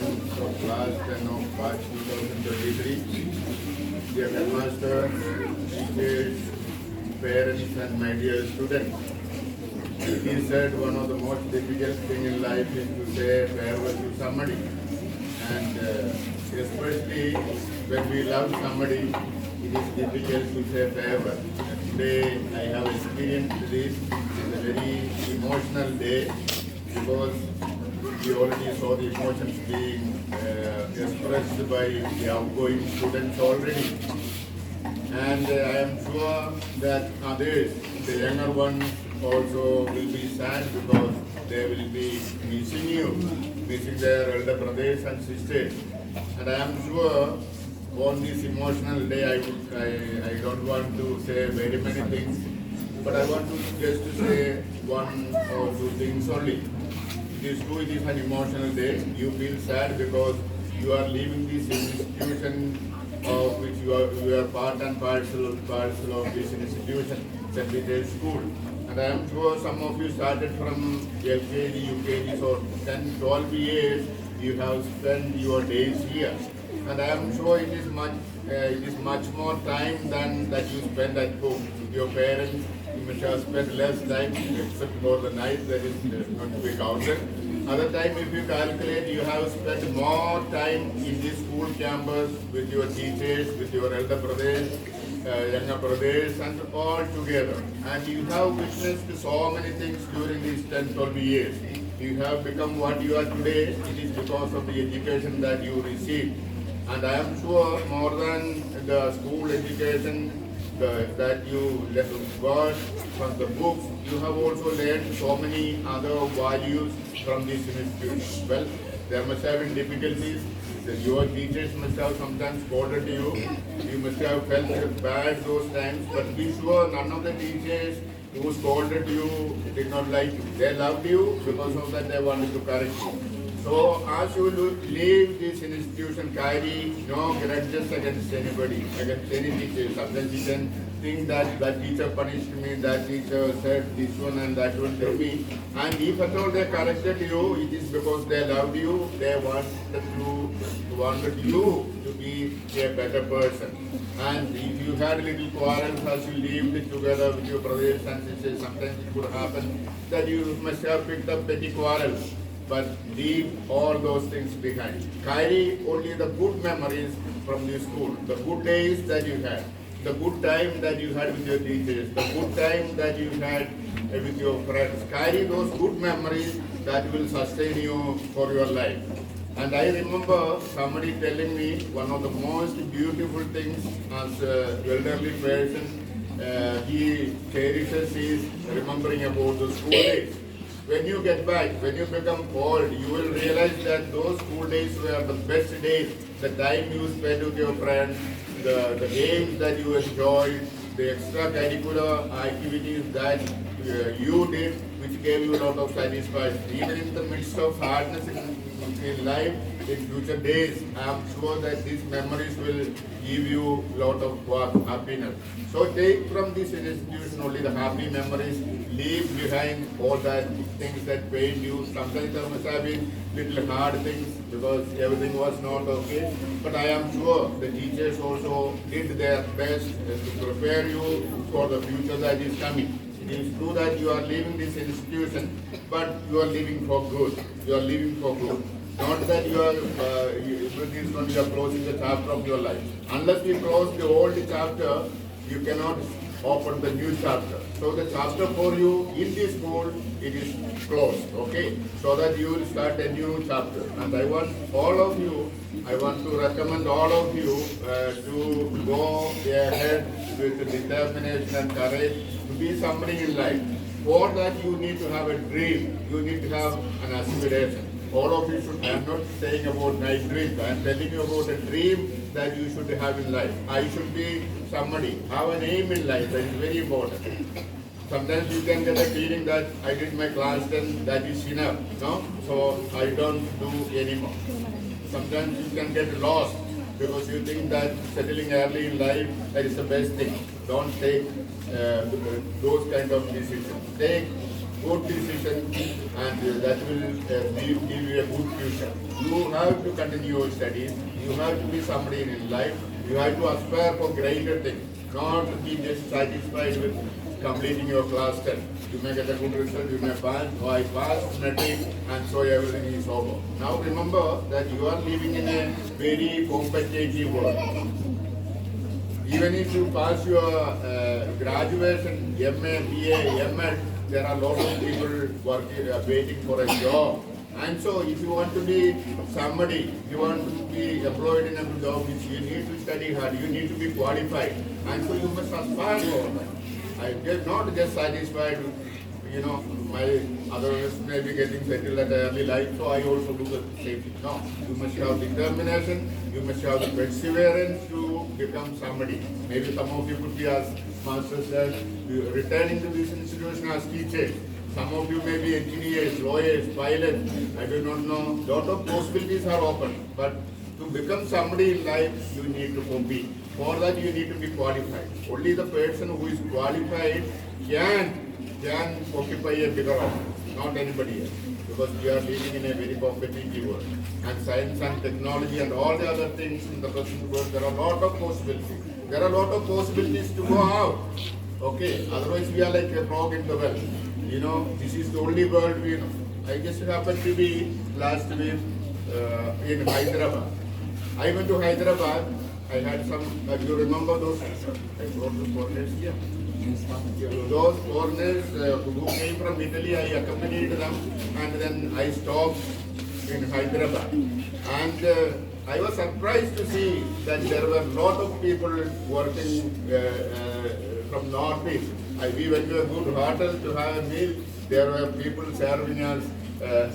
students of class 10 of March 2023. Dear headmasters, teachers, parents and my dear students. He said one of the most difficult things in life is to say farewell to somebody. And especially when we love somebody, it is difficult to say farewell. Today I have experienced this. It is a very emotional day because we already saw the emotions being expressed by the outgoing students already. And I am sure that others, the younger ones, also will be sad because they will be missing you, missing their elder brothers and sisters. And I am sure on this emotional day I don't want to say very many things, but I want to just to say one or two things only. It is true, it is an emotional day. You feel sad because you are leaving this institution of which you are part and parcel of this institution, St. Peter's School. And I am sure some of you started from LKG, UKG, so 10, 12 years you have spent your days here. And I am sure it is much more time than that you spend at home with your parents. You must have spent less time except for the night that is not to be counted. Other time, if you calculate, you have spent more time in the school campus with your teachers, with your elder brothers, younger brothers, and all together. And you have witnessed so many things during these 10, 12 years. You have become what you are today. It is because of the education that you received. And I am sure more than the school education that you got from the books, you have also learned so many other values from this institution. Well, there must have been difficulties. Your teachers must have sometimes scolded you. You must have felt bad those times. But be sure none of the teachers who scolded you did not like you. They loved you because of that they wanted to correct you. So as you leave this institution, carry no grudges against anybody, against any teacher. Sometimes you can think that that teacher punished me, that teacher said this one and that one to me. And if at all they corrected you, it is because they loved you, they wanted you to be a better person. And if you had little quarrels as you lived together with your brothers and sisters, sometimes it could happen that you must have picked up petty quarrels. But leave all those things behind. Carry only the good memories from the school, the good days that you had, the good time that you had with your teachers, the good time that you had with your friends. Carry those good memories that will sustain you for your life. And I remember somebody telling me one of the most beautiful things as an elderly person, he cherishes is remembering about the school days. When you get back, when you become old, you will realize that those school days were the best days. The time you spent with your friends, the games that you enjoyed, the extracurricular activities that you did, which gave you a lot of satisfaction. Even in the midst of hardness in life, in future days, I am sure that these memories will give you a lot of happiness. So take from this institution only the happy memories, leave behind all that things that pained you. Sometimes there must have been little hard things because everything was not okay. But I am sure the teachers also did their best to prepare you for the future that is coming. It is true that you are leaving this institution, but you are leaving for good. You are leaving for good. Not that you are, you are closing the chapter of your life. Unless you close the old chapter, you cannot open the new chapter. So the chapter for you in this school, it is closed, okay? So that you will start a new chapter. And I want all of you, I want to recommend all of you to go ahead with determination and courage to be somebody in life. For that you need to have a dream. You need to have an aspiration. All of you should, I am not saying about nice dreams, I am telling you about a dream that you should have in life. I should be somebody, have an aim in life, that is very important. Sometimes you can get a feeling that I did my class 10, that is enough, no? So I don't do anymore. Sometimes you can get lost because you think that settling early in life, that is the best thing. Don't take those kind of decisions. Take good decision, and that will give you a good future. You have to continue your studies. You have to be somebody in life. You have to aspire for greater things, not be just satisfied with completing your class 10. You may get a good result, you may pass, or I passed metric, and so everything is over. Now remember that you are living in a very competitive world. Even if you pass your graduation, MA, BA, ML, there are lots of people working, waiting for a job. And so if you want to be somebody, you want to be employed in a job, which you need to study hard, you need to be qualified. And so you must aspire for that. I'm just not just satisfied with, my others may be getting settled at an early life, so I also do the same thing. No, you must have determination, you must have the perseverance to become somebody. Maybe some of you could be as masters as returning to this institution as teachers. Some of you may be engineers, lawyers, pilots, I do not know. Lot of possibilities are open, but to become somebody in life, you need to compete. For that, you need to be qualified. Only the person who is qualified can occupy a bigger office, not anybody else. Because we are living in a very competitive world. And science and technology and all the other things in the present world, there are a lot of possibilities. There are a lot of possibilities to go out. Okay, otherwise we are like a frog in the well. This is the only world we know. I just happened to be last week in Hyderabad. I went to Hyderabad. I had some, you remember those? I brought the foreigners here. Those foreigners who came from Italy, I accompanied them, and then I stopped in Hyderabad. And I was surprised to see that there were a lot of people working from Northeast. We went to a good hotel to have a meal. There were people serving us.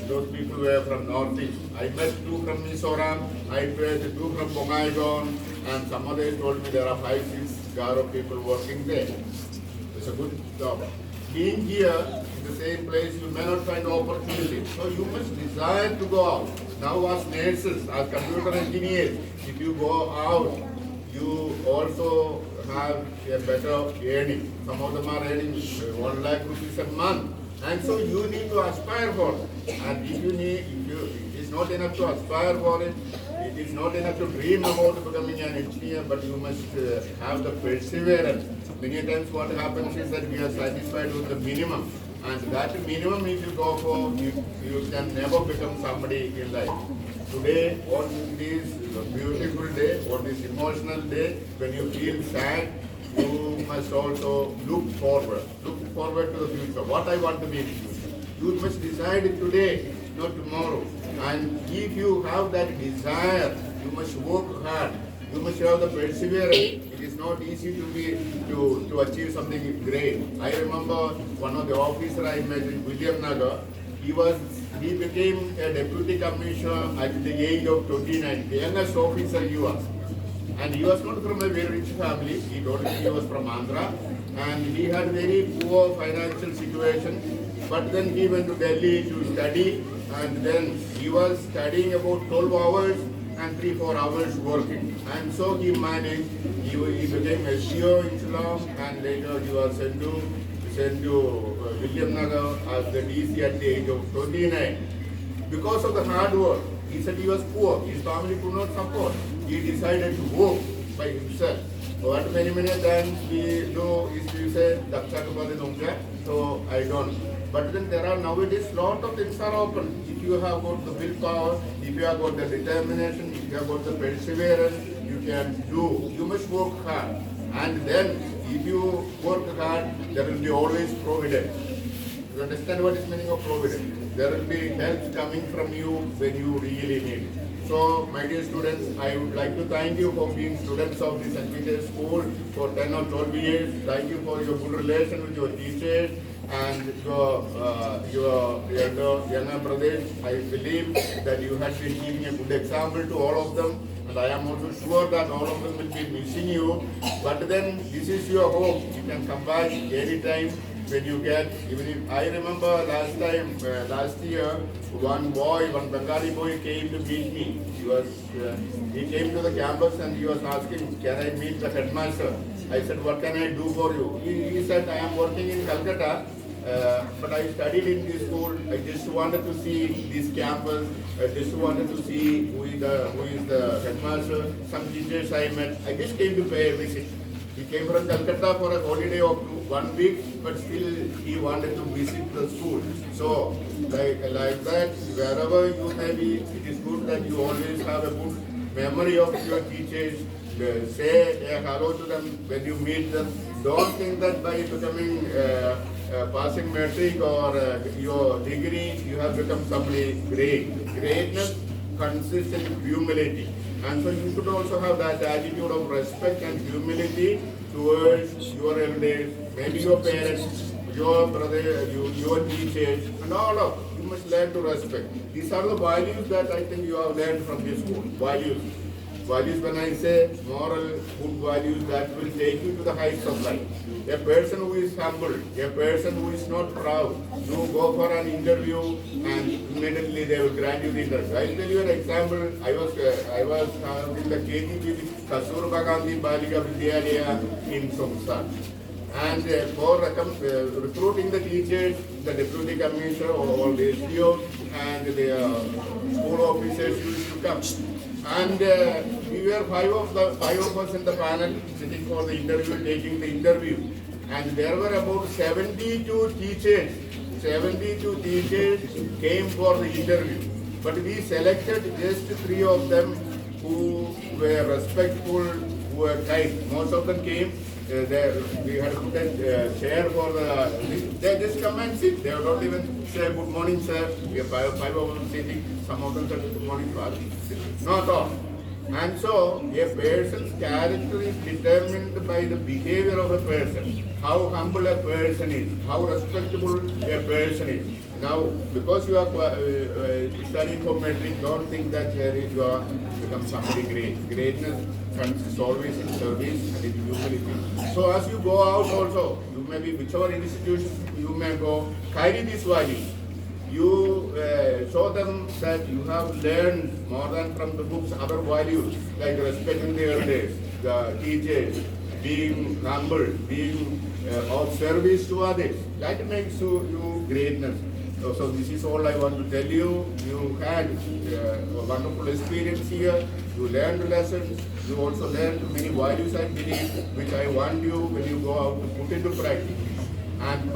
Those people were from Northeast. I met two from Mizoram. I met two from Bollongre, and some others told me there are 5-6 Garo people working there. It's a good job. Being here in the same place, you may not find opportunity. So you must desire to go out. Now as nurses, as computer engineers, if you go out, you also have a better earning. Some of them are earning 1 lakh rupees a month. And so you need to aspire for it. And it is not enough to aspire for it. It is not enough to dream about becoming an engineer, but you must have the perseverance. Many times what happens is that we are satisfied with the minimum. And that minimum if you go for, you can never become somebody in life. Today, on this beautiful day, on this emotional day, when you feel sad, you must also look forward. Look forward to the future. What I want to be in the future. You must decide it today, not tomorrow. And if you have that desire, you must work hard. You must have the perseverance. It is not easy to achieve something great. I remember one of the officers I met in William Nagar. He became a deputy commissioner at the age of 29, the youngest officer he was. And he was not from a very rich family. He told me he was from Andhra, and he had very poor financial situation. But then he went to Delhi to study, and then he was studying about 12 hours and 3-4 hours working. And so he managed. He became a CEO in Shillong, and later he was sent to William Nagar as the DC at the age of 29. Because of the hard work, he said he was poor. His family could not support. He decided to work by himself. What many times we do is we say, so I don't. But then there are nowadays lot of things are open. If you have got the willpower, if you have got the determination, if you have got the perseverance, you can do. You must work hard. And then if you work hard, there will be always providence. You understand what is meaning of providence? There will be help coming from you when you really need it. So, my dear students, I would like to thank you for being students of this St. Peter's School for 10 or 12 years. Thank you for your good relation with your teachers and your younger brothers. I believe that you have been giving a good example to all of them. And I am also sure that all of them will be missing you. But then, this is your home. You can come back anytime. When you get, even if I remember last year, one Bengali boy came to meet me. He came to the campus and he was asking, can I meet the headmaster? I said, what can I do for you? He said, I am working in Calcutta but I studied in this school. I just wanted to see this campus. I just wanted to see who is the headmaster. Some teachers I met. I just came to pay a visit. He came from Calcutta for a holiday of 1 week, but still he wanted to visit the school. So, like that, wherever you may be, it is good that you always have a good memory of your teachers. Say a hello to them when you meet them. Don't think that by becoming passing metric or your degree, you have become somebody great. Greatness consists in humility. And so you should also have that attitude of respect and humility towards your elders, maybe your parents, your brother, your teachers, and all of you. You must learn to respect. These are the values that I think you have learned from this school. Values. Values, when I say moral, good values that will take you to the heights of life. A person who is humble, a person who is not proud, you go for an interview and immediately they will grant you the interview. I'll tell you an example. I was in the K.J Jose Gandhi Balika Vidyalaya in Somsa. And for recruiting the teachers, the deputy commissioner or the SDO and the school officers used to come. And we were five of us in the panel sitting for the interview, taking the interview. And there were about 72 teachers. 72 teachers came for the interview. But we selected just 3 of them who were respectful, who were kind. Most of them came. We had put a chair for they just come and sit. They don't even say good morning, sir. We have five of them sitting. Some of them said good morning, father. Not all. And so a person's character is determined by the behavior of a person. How humble a person is, how respectable a person is. Now, because you are studying for metric, don't think that you are become somebody great. Greatness consists always in service and in humility. So as you go out also, you may be whichever institution you may go, carry these values. You show them that you have learned more than from the books other values like respecting the elders, the teachers, being humble, being of service to others. That makes you greatness. So this is all I want to tell you. You had a wonderful experience here. You learned lessons. You also learned many values, I believe, which I want you when you go out to put into practice. And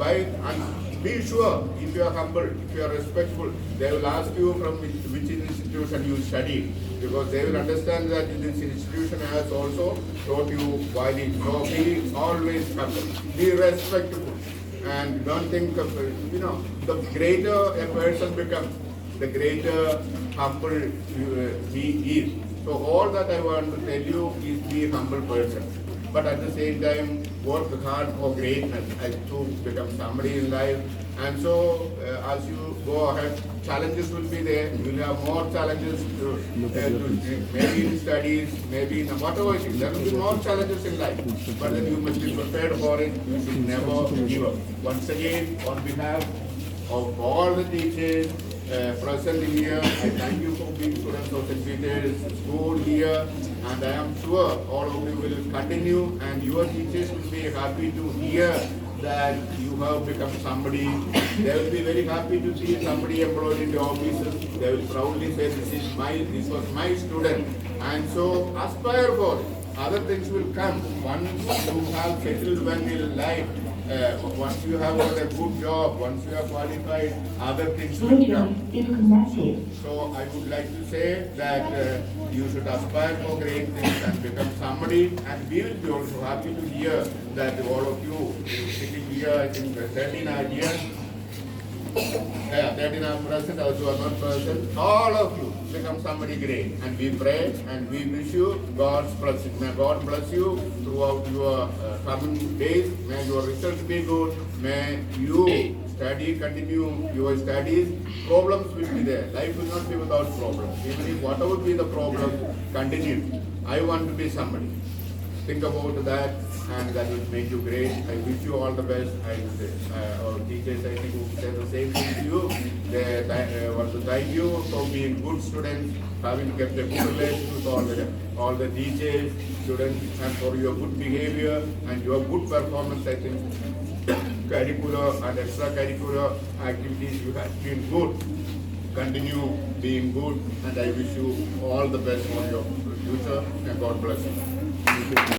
be sure, if you are humble, if you are respectful, they will ask you from which institution you studied, because they will understand that this institution has also taught you values. So be always humble, be respectful, and don't think of, the greater a person becomes, the greater humble he is. So all that I want to tell you is be a humble person. But at the same time, work hard for greatness as to become somebody in life. And so, as you go ahead, challenges will be there. You will have more challenges maybe in studies, maybe in whatever it is. There will be more challenges in life. But then you must be prepared for it. You should never give up. Once again, on behalf of all the teachers present here, I thank you for being students of St. Peter's School here. And I am sure all of you will continue, and your teachers will be happy to hear that you have become somebody. They will be very happy to see somebody employed in the offices. They will proudly say, this was my student. And so aspire for it. Other things will come. Once you have settled well in life, once you have got a good job, once you are qualified, other things will come. So I would like to say that you should aspire for great things and become somebody, and we will be also happy to hear that all of you sitting here, I think 13 are here. 13 are present, also are not present. All of you become somebody great, and we pray and we wish you God's blessing. May God bless you throughout your coming days. May your results be good. May you continue your studies. Problems will be there. Life will not be without problems. Even if whatever be the problem, continue. I want to be somebody. think about that, and that will make you great. I wish you all the best. Our teachers, I think, will say the same thing to you. They want to thank you for being good students, having kept a good relation with all the teachers, students, and for your good behavior and your good performance. I think curricular and extracurricular activities you have been good. Continue being good, and I wish you all the best for your future, and God bless you.